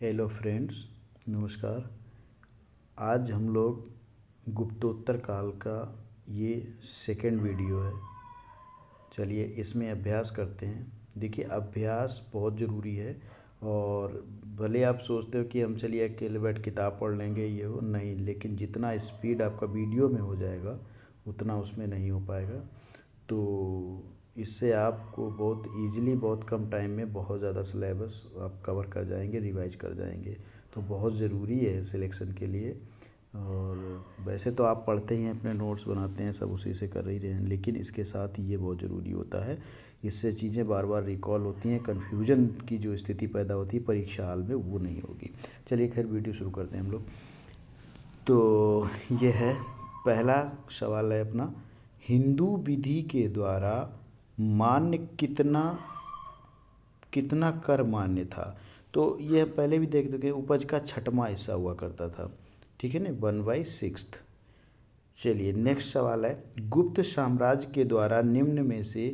Hello friends, नमस्कार। आज हम लोग गुप्तोत्तर काल का ये सेकंड वीडियो है। चलिए इसमें अभ्यास करते हैं। देखिए, अभ्यास बहुत ज़रूरी है। और भले आप सोचते हो कि हम चलिए अकेले बैठ किताब पढ़ लेंगे, ये हो नहीं, लेकिन जितना स्पीड आपका वीडियो में हो जाएगा उतना उसमें नहीं हो पाएगा। तो इससे आपको बहुत इजीली, बहुत कम टाइम में बहुत ज़्यादा सिलेबस आप कवर कर जाएंगे, रिवाइज कर जाएंगे। तो बहुत ज़रूरी है सिलेक्शन के लिए। और वैसे तो आप पढ़ते ही हैं, अपने नोट्स बनाते हैं, सब उसी से कर ही रहे हैं, लेकिन इसके साथ ये बहुत ज़रूरी होता है। इससे चीज़ें बार बार रिकॉल होती हैं, कन्फ्यूजन की जो स्थिति पैदा होती है परीक्षा हाल में वो नहीं होगी। चलिए खैर वीडियो शुरू करते हैं हम लोग। तो ये है, पहला सवाल है अपना, हिंदू विधि के द्वारा मान्य कितना कितना कर मान्य था। तो यह पहले भी देख चुके हैं, उपज का छठवां हिस्सा हुआ करता था, ठीक है ना, 1/6। चलिए नेक्स्ट सवाल है, गुप्त साम्राज्य के द्वारा निम्न में से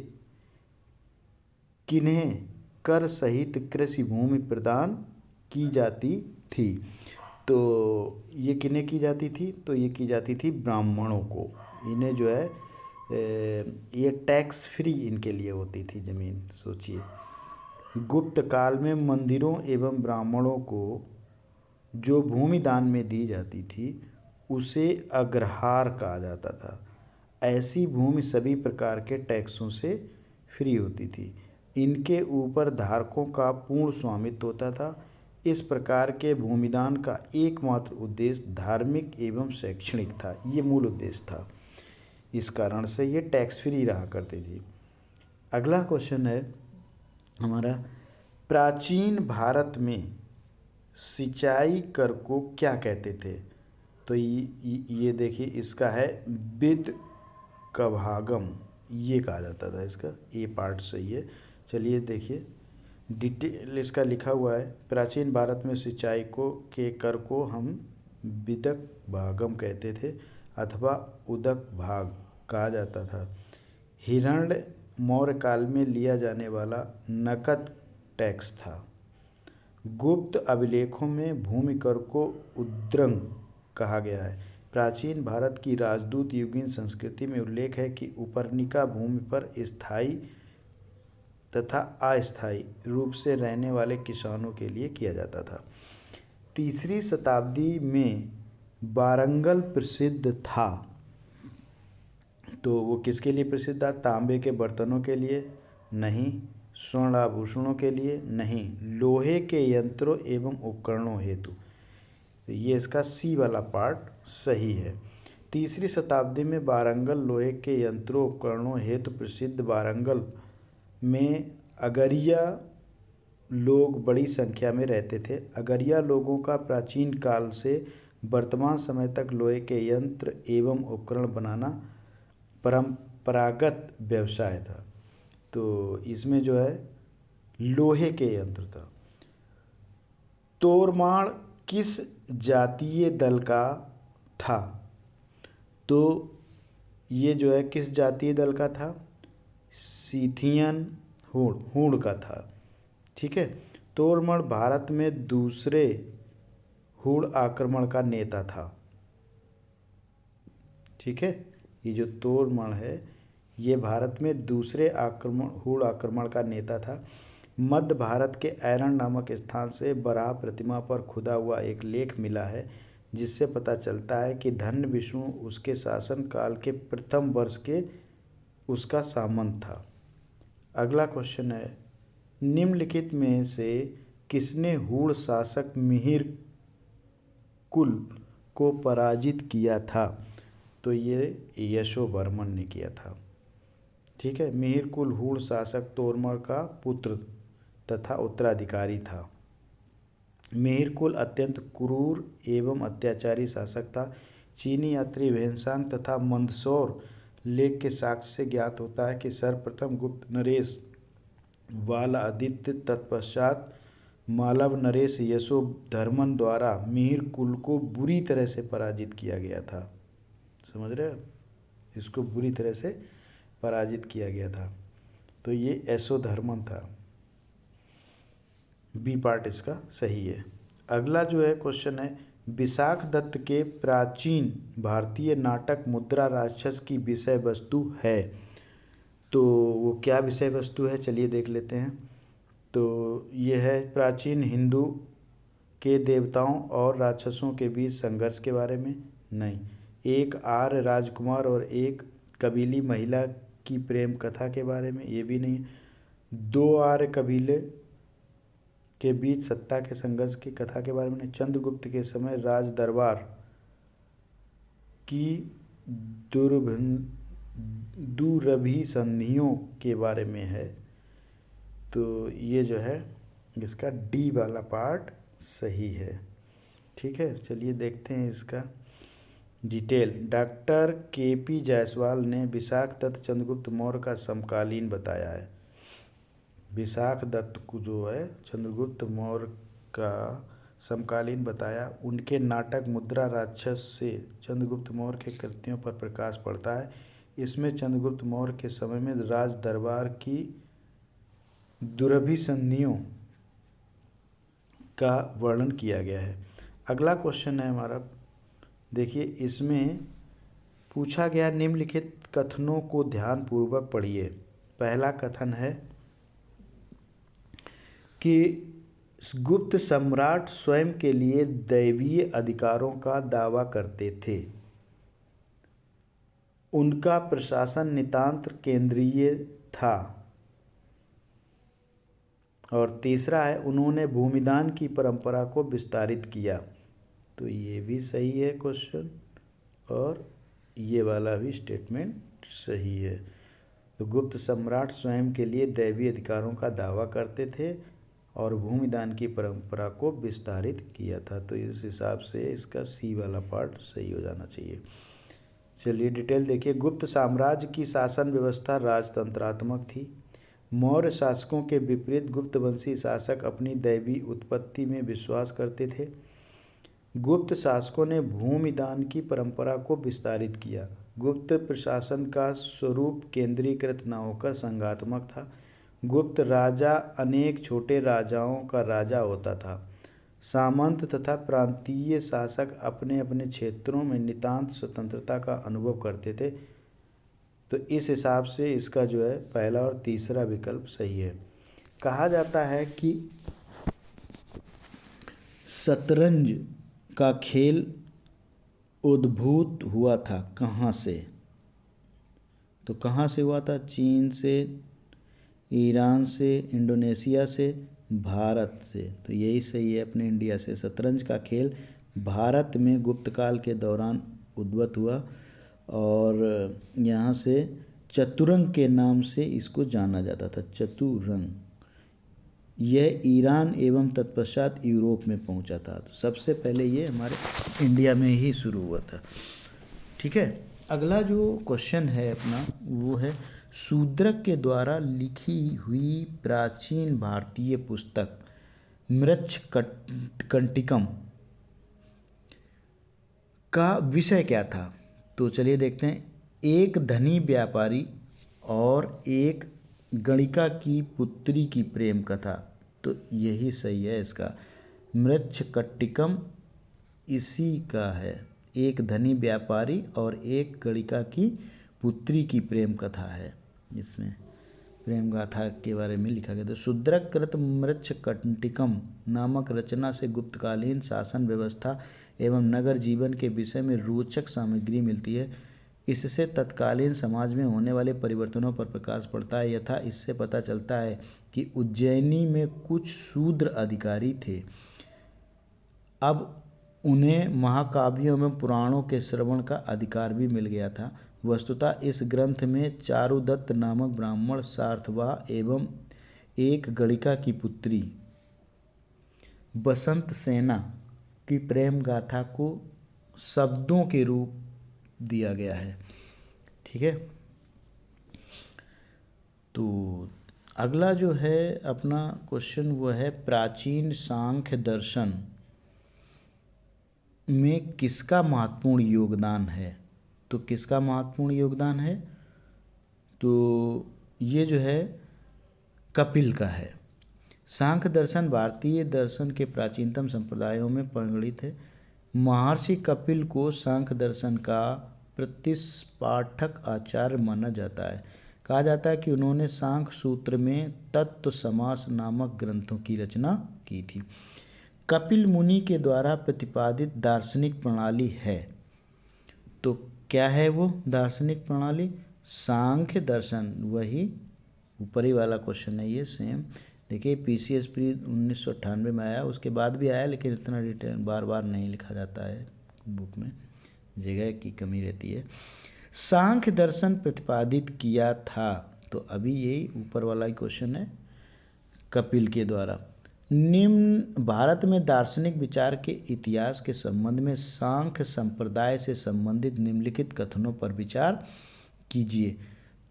किन्हें कर सहित कृषि भूमि प्रदान की जाती थी। तो ये किन्हें की जाती थी, तो ये की जाती थी ब्राह्मणों को। इन्हें जो है ये टैक्स फ्री इनके लिए होती थी ज़मीन। सोचिए, गुप्त काल में मंदिरों एवं ब्राह्मणों को जो भूमि दान में दी जाती थी उसे अग्रहार कहा जाता था। ऐसी भूमि सभी प्रकार के टैक्सों से फ्री होती थी। इनके ऊपर धारकों का पूर्ण स्वामित्व होता था। इस प्रकार के भूमिदान का एकमात्र उद्देश्य धार्मिक एवं शैक्षणिक था। ये मूल उद्देश्य था, इस कारण से ये टैक्स फ्री रहा करती थी। अगला क्वेश्चन है हमारा, प्राचीन भारत में सिंचाई कर को क्या कहते थे। तो ये देखिए, इसका है विद कभागम, ये कहा जाता था। इसका ये पार्ट सही है। चलिए देखिए, डिटेल इसका लिखा हुआ है। प्राचीन भारत में सिंचाई को के कर को हम विदक भागम कहते थे अथवा उदक भाग कहा जाता था। हिरण्य मौर्य काल में लिया जाने वाला नकद टैक्स था। गुप्त अभिलेखों में भूमि कर को उद्रंग कहा गया है। प्राचीन भारत की राजदूत युगीन संस्कृति में उल्लेख है कि उपरनिका भूमि पर स्थायी तथा अस्थायी रूप से रहने वाले किसानों के लिए किया जाता था। तीसरी शताब्दी में वारंगल प्रसिद्ध था। तो वो किसके लिए प्रसिद्ध था? तांबे के बर्तनों के लिए नहीं, स्वर्ण आभूषणों के लिए नहीं, लोहे के यंत्रों एवं उपकरणों हेतु। तो ये इसका सी वाला पार्ट सही है। तीसरी शताब्दी में वारंगल लोहे के यंत्रों उपकरणों हेतु प्रसिद्ध। वारंगल में अगरिया लोग बड़ी संख्या में रहते थे। अगरिया लोगों का प्राचीन काल से वर्तमान समय तक लोहे के यंत्र एवं उपकरण बनाना परंपरागत व्यवसाय था। तो इसमें जो है लोहे के यंत्र था। तोरमाड़ किस जातीय दल का था? तो ये जो है किस जातीय दल का था? सीथियन हूण का था, ठीक है। तोरमल भारत में दूसरे हूण आक्रमण का नेता था, ठीक है। ये जो तोरमल है ये भारत में दूसरे हूण आक्रमण का नेता था। मध्य भारत के ऐरण नामक स्थान से बराह प्रतिमा पर खुदा हुआ एक लेख मिला है, जिससे पता चलता है कि धन्य विष्णु उसके शासन काल के प्रथम वर्ष के उसका सामंत था। अगला क्वेश्चन है, निम्नलिखित में से किसने हूण शासक मिहिर कुल को पराजित किया था? तो ये यशोवर्मन ने किया था, ठीक है। मिहिर कुल हूण शासक तोरमल का पुत्र तथा उत्तराधिकारी था। मिहिर कुल अत्यंत क्रूर एवं अत्याचारी शासक था। चीनी यात्री वेन्सान तथा मंदसौर लेख के साक्ष्य से ज्ञात होता है कि सर्वप्रथम गुप्त नरेश वाला आदित्य तत्पश्चात मालव नरेश यशोधर्मन द्वारा मिहिर कुल को बुरी तरह से पराजित किया गया था। समझ रहे हो, इसको बुरी तरह से पराजित किया गया था। तो ये यशोधर्मन था, बी पार्ट इसका सही है। अगला जो है क्वेश्चन है, विशाख दत्त के प्राचीन भारतीय नाटक मुद्रा राक्षस की विषय वस्तु है। तो वो क्या विषय वस्तु है, चलिए देख लेते हैं। तो ये है प्राचीन हिंदू के देवताओं और राक्षसों के बीच संघर्ष के बारे में। नहीं। एक आर्य राजकुमार और एक कबीली महिला की प्रेम कथा के बारे में, ये भी नहीं। दो आर्य कबीले के बीच सत्ता के संघर्ष की कथा के बारे में। चंद्रगुप्त के समय राज दरबार की दुरभिसंधियों के बारे में है। तो ये जो है इसका डी वाला पार्ट सही है। ठीक है, चलिए देखते हैं इसका डिटेल। Doctor KP. जायसवाल ने विशाख दत्त चंद्रगुप्त मौर्य का समकालीन बताया है। विशाख दत्त को जो है चंद्रगुप्त मौर्य का समकालीन बताया। उनके नाटक मुद्रा राक्षस से चंद्रगुप्त मौर्य के कृत्यों पर प्रकाश पड़ता है। इसमें चंद्रगुप्त मौर्य के समय में राज दरबार की दुरभिसंधियों का वर्णन किया गया है। अगला क्वेश्चन है हमारा, देखिए इसमें पूछा गया निम्नलिखित कथनों को ध्यानपूर्वक पढ़िए। पहला कथन है कि गुप्त सम्राट स्वयं के लिए दैवीय अधिकारों का दावा करते थे। उनका प्रशासन नितांत केंद्रीय था। और तीसरा है, उन्होंने भूमिदान की परंपरा को विस्तारित किया। तो ये भी सही है क्वेश्चन, और ये वाला भी स्टेटमेंट सही है। तो गुप्त सम्राट स्वयं के लिए दैवीय अधिकारों का दावा करते थे और भूमिदान की परंपरा को विस्तारित किया था। तो इस हिसाब से इसका सी वाला पार्ट सही हो जाना चाहिए। चलिए डिटेल देखिए। गुप्त साम्राज्य की शासन व्यवस्था राजतंत्रात्मक थी। मौर्य शासकों के विपरीत गुप्तवंशी शासक अपनी दैवीय उत्पत्ति में विश्वास करते थे। गुप्त शासकों ने भूमिदान की परंपरा को विस्तारित किया। गुप्त प्रशासन का स्वरूप केंद्रीकृत न होकर संघात्मक था। गुप्त राजा अनेक छोटे राजाओं का राजा होता था। सामंत तथा प्रांतीय शासक अपने अपने क्षेत्रों में नितांत स्वतंत्रता का अनुभव करते थे। तो इस हिसाब से इसका जो है पहला और तीसरा विकल्प सही है। कहा जाता है कि शतरंज का खेल उद्भूत हुआ था कहाँ से? तो कहाँ से हुआ था? चीन से, ईरान से, इंडोनेशिया से, भारत से। तो यही सही है, अपने इंडिया से। शतरंज का खेल भारत में गुप्त काल के दौरान उद्भूत हुआ और यहाँ से चतुरंग के नाम से इसको जाना जाता था। चतुरंग यह ईरान एवं तत्पश्चात यूरोप में पहुँचा था। तो सबसे पहले ये हमारे इंडिया में ही शुरू हुआ था। ठीक है, अगला जो क्वेश्चन है अपना वो है, शूद्रक के द्वारा लिखी हुई प्राचीन भारतीय पुस्तक मृच्छकटिकम का विषय क्या था? तो चलिए देखते हैं। एक धनी व्यापारी और एक गणिका की पुत्री की प्रेम कथा। तो यही सही है इसका। मृच्छकटिकम इसी का है। एक धनी व्यापारी और एक गणिका की पुत्री की प्रेम कथा है। इसमें प्रेम गाथा के बारे में लिखा गया। तो शूद्रक कृत मृच्छकटिकम नामक रचना से गुप्तकालीन शासन व्यवस्था एवं नगर जीवन के विषय में रोचक सामग्री मिलती है। इससे तत्कालीन समाज में होने वाले परिवर्तनों पर प्रकाश पड़ता है। यथा इससे पता चलता है कि उज्जैनी में कुछ शूद्र अधिकारी थे। अब उन्हें महाकाव्यों में पुराणों के श्रवण का अधिकार भी मिल गया था। वस्तुतः इस ग्रंथ में चारुदत्त नामक ब्राह्मण सार्थवाह एवं एक गणिका की पुत्री बसंत सेना की प्रेम गाथा को शब्दों के रूप दिया गया है। ठीक है, तो अगला जो है अपना क्वेश्चन वो है, प्राचीन सांख्य दर्शन में किसका महत्वपूर्ण योगदान है? तो किसका महत्वपूर्ण योगदान है? तो ये जो है कपिल का है। सांख्य दर्शन भारतीय दर्शन के प्राचीनतम संप्रदायों में परिगणित है। महर्षि कपिल को सांख्य दर्शन का प्रतिष्पाठक आचार्य माना जाता है। कहा जाता है कि उन्होंने सांख्य सूत्र में तत्व समास नामक ग्रंथों की रचना की थी। कपिल मुनि के द्वारा प्रतिपादित दार्शनिक प्रणाली है, तो क्या है वो दार्शनिक प्रणाली? सांख्य दर्शन। वही ऊपरी वाला क्वेश्चन है ये सेम। देखिए पीसीएस प्री 1998 में आया, उसके बाद भी आया, लेकिन इतना डिटेल बार बार नहीं लिखा जाता है बुक में, जगह की कमी रहती है। सांख्य दर्शन प्रतिपादित किया था, तो अभी यही ऊपर वाला ही क्वेश्चन है, कपिल के द्वारा। निम्न भारत में दार्शनिक विचार के इतिहास के संबंध में सांख्य संप्रदाय से संबंधित निम्नलिखित कथनों पर विचार कीजिए।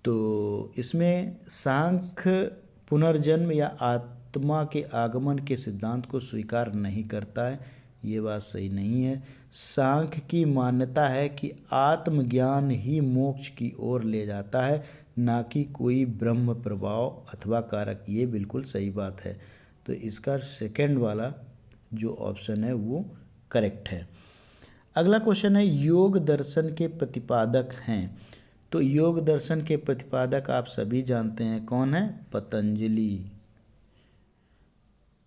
तो इसमें सांख्य पुनर्जन्म या आत्मा के आगमन के सिद्धांत को स्वीकार नहीं करता है, ये बात सही नहीं है। सांख्य की मान्यता है कि आत्मज्ञान ही मोक्ष की ओर ले जाता है, ना कि कोई ब्रह्म प्रभाव अथवा कारक, ये बिल्कुल सही बात है। तो इसका सेकंड वाला जो ऑप्शन है वो करेक्ट है। अगला क्वेश्चन है योग दर्शन के प्रतिपादक हैं। तो योग दर्शन के प्रतिपादक आप सभी जानते हैं कौन है? पतंजलि।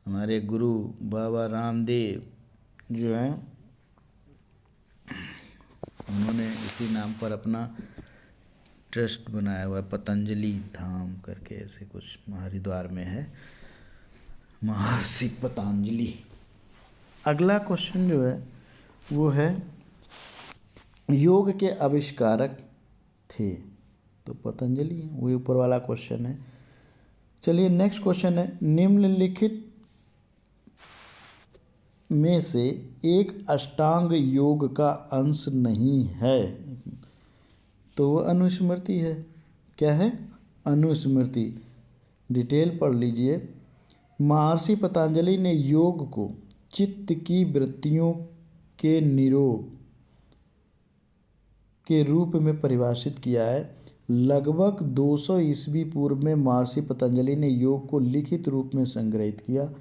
हमारे गुरु बाबा रामदेव जो हैं, उन्होंने इसी नाम पर अपना ट्रस्ट बनाया हुआ है, पतंजलि धाम करके, ऐसे कुछ हरिद्वार में है, महर्षि पतंजलि। अगला क्वेश्चन जो है वो है योग के आविष्कारक थे, तो पतंजलि, वही ऊपर वाला क्वेश्चन है। चलिए नेक्स्ट क्वेश्चन है, निम्नलिखित में से एक अष्टांग योग का अंश नहीं है, तो वो अनुस्मृति है। क्या है? अनुस्मृति। डिटेल पढ़ लीजिए। महर्षि पतंजलि ने योग को चित्त की वृत्तियों के निरोध के रूप में परिभाषित किया है। लगभग 200 ईस्वी पूर्व में महर्षि पतंजलि ने योग को लिखित रूप में संग्रहित किया,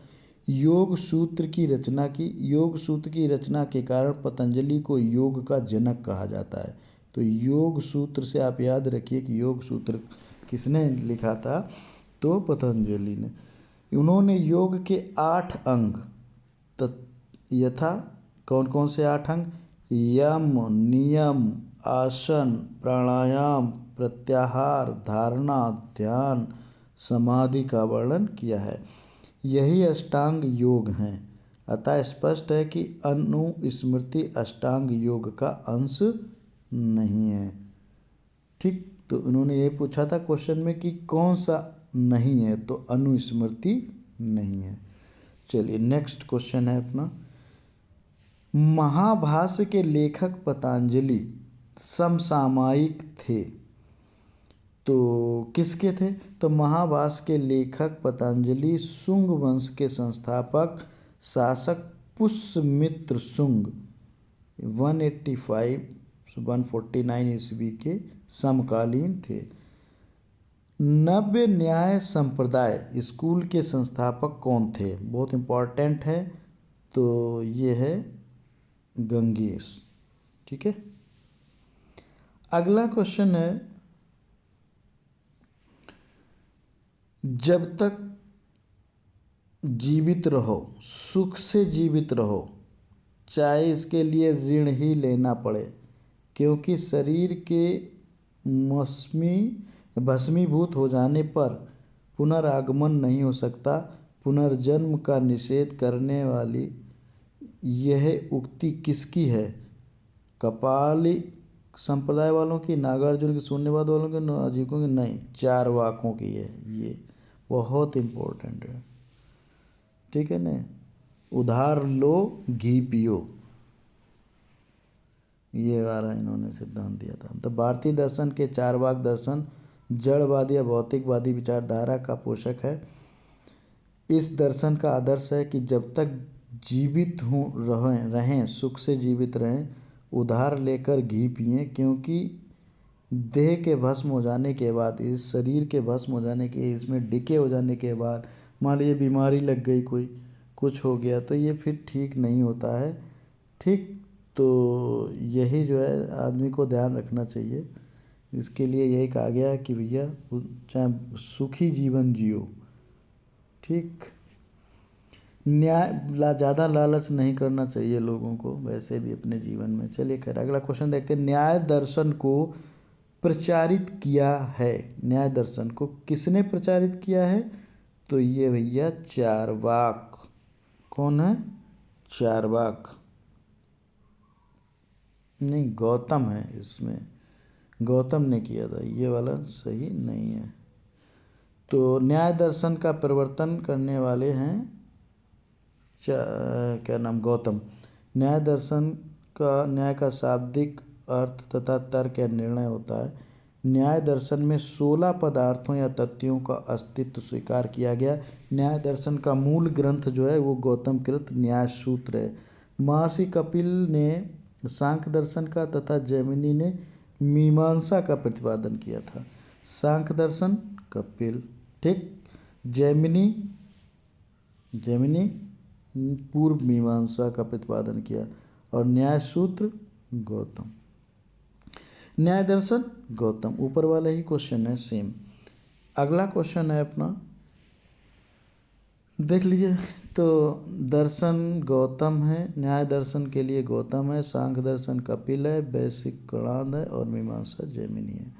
योग सूत्र की रचना की। योग सूत्र की रचना के कारण पतंजलि को योग का जनक कहा जाता है। तो योग सूत्र से आप याद रखिए कि योग सूत्र किसने लिखा था? तो पतंजलि ने। उन्होंने योग के 8 अंग यथा कौन कौन से 8 अंग? यम, नियम, आसन, प्राणायाम, प्रत्याहार, धारणा, ध्यान, समाधि का वर्णन किया है। यही अष्टांग योग हैं। अतः स्पष्ट है कि अनुस्मृति अष्टांग योग का अंश नहीं है। ठीक, तो उन्होंने ये पूछा था क्वेश्चन में कि कौन सा नहीं है, तो अनुस्मृति नहीं है। चलिए नेक्स्ट क्वेश्चन है अपना, महाभाष्य के लेखक पतंजलि समसामयिक थे, तो किसके थे? तो महाभाष्य के लेखक पतंजलि शुंग वंश के संस्थापक शासक पुष्यमित्र शुंग 185-149 ईस्वी के समकालीन थे। नव्य न्याय संप्रदाय स्कूल के संस्थापक कौन थे? बहुत इम्पोर्टेंट है, तो ये है गंगेश। ठीक है। अगला क्वेश्चन है, जब तक जीवित रहो सुख से जीवित रहो, चाहे इसके लिए ऋण ही लेना पड़े, क्योंकि शरीर के भस्मीभूत हो जाने पर पुनरागमन नहीं हो सकता। पुनर्जन्म का निषेध करने वाली यह उक्ति किसकी है? कपाली संप्रदाय वालों की, नागार्जुन की, शून्यवाद वालों की, अजीकों की? नहीं, चारवाकों की है। ये बहुत इम्पोर्टेंट है। ठीक है ना, उधार लो घी पियो, ये वाला इन्होंने सिद्धांत दिया था। तो भारतीय दर्शन के चारवाक दर्शन जड़वादी या भौतिकवादी विचारधारा का पोषक है। इस दर्शन का आदर्श है कि जब तक जीवित रहें सुख से जीवित रहें, उधार लेकर घी पिएं, क्योंकि देह के भस्म हो जाने के बाद, इस शरीर के भस्म हो जाने के, इसमें डिके हो जाने के बाद मान लीजिए बीमारी लग गई, कोई कुछ हो गया, तो ये फिर ठीक नहीं होता है। ठीक, तो यही जो है आदमी को ध्यान रखना चाहिए। इसके लिए यही कहा गया है कि भैया चाहे सुखी जीवन जियो। ठीक, ज़्यादा लालच नहीं करना चाहिए लोगों को वैसे भी अपने जीवन में। चलिए खैर, अगला क्वेश्चन देखते हैं। न्याय दर्शन को प्रचारित किया है, न्याय दर्शन को किसने प्रचारित किया है? तो ये भैया चारवाक। कौन है? चारवाक। नहीं, गौतम है इसमें, गौतम ने किया था, ये वाला सही नहीं है। तो न्याय दर्शन का प्रवर्तन करने वाले हैं क्या नाम, गौतम। न्याय दर्शन का, न्याय का शाब्दिक अर्थ तथा तर्क या निर्णय होता है। न्याय दर्शन में 16 पदार्थों या तथ्यों का अस्तित्व स्वीकार किया गया। न्याय दर्शन का मूल ग्रंथ जो है वो गौतम कृत न्याय सूत्र है। महर्षि कपिल ने सांख्य दर्शन का तथा जैमिनी ने मीमांसा का प्रतिपादन किया था। सांख्य दर्शन कपिल, ठीक, जैमिनी जैमिनी पूर्व मीमांसा का प्रतिपादन किया, और न्याय सूत्र गौतम। न्याय दर्शन गौतम, ऊपर वाला ही क्वेश्चन है सेम। अगला क्वेश्चन है अपना, देख लीजिए। तो दर्शन गौतम है, न्याय दर्शन के लिए गौतम है, सांख्य दर्शन कपिल है, वैशेषिक कणाद है, और मीमांसा जैमिनी है।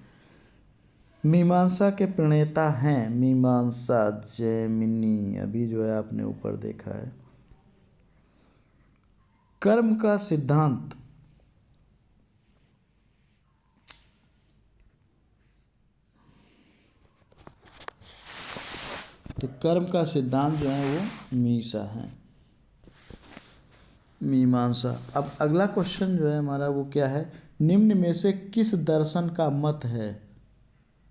मीमांसा के प्रणेता हैं मीमांसा जैमिनी, अभी जो है आपने ऊपर देखा है। कर्म का सिद्धांत, तो कर्म का सिद्धांत जो है वो मीसा है, मीमांसा। अब अगला क्वेश्चन जो है हमारा वो क्या है? निम्न में से किस दर्शन का मत है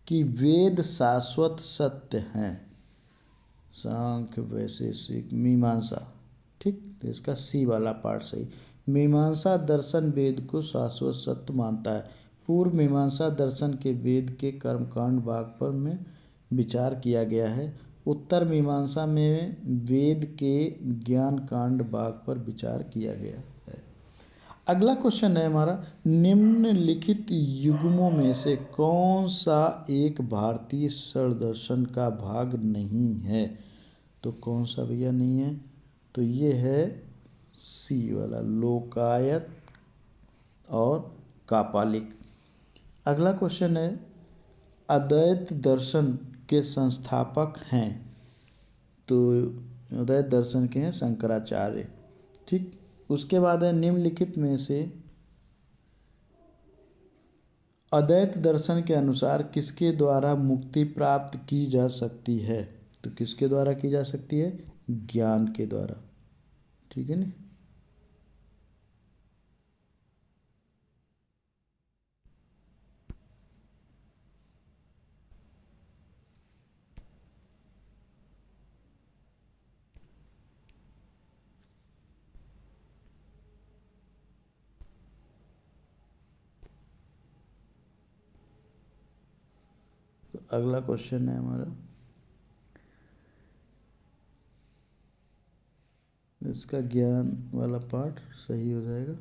कि वेद शाश्वत सत्य हैं? सांख्य, वैशेषिक, मीमांसा। ठीक, तो इसका सी वाला पार्ट सही। मीमांसा दर्शन वेद को शाश्वत सत्य मानता है। पूर्व मीमांसा दर्शन के वेद के कर्मकांड भाग पर में विचार किया गया है। उत्तर मीमांसा में वेद के ज्ञान कांड भाग पर विचार किया गया है। अगला क्वेश्चन है हमारा, निम्नलिखित युग्मों में से कौन सा एक भारतीय षड्दर्शन का भाग नहीं है? तो कौन सा भैया नहीं है? तो ये है सी वाला, लोकायत और कापालिक। अगला क्वेश्चन है, अद्वैत दर्शन के संस्थापक हैं? तो अद्वैत दर्शन के हैं शंकराचार्य। ठीक, उसके बाद है निम्नलिखित में से अद्वैत दर्शन के अनुसार किसके द्वारा मुक्ति प्राप्त की जा सकती है? तो किसके द्वारा की जा सकती है? ज्ञान के द्वारा। ठीक है ना। तो अगला क्वेश्चन है हमारा, इसका ज्ञान वाला पार्ट सही हो जाएगा।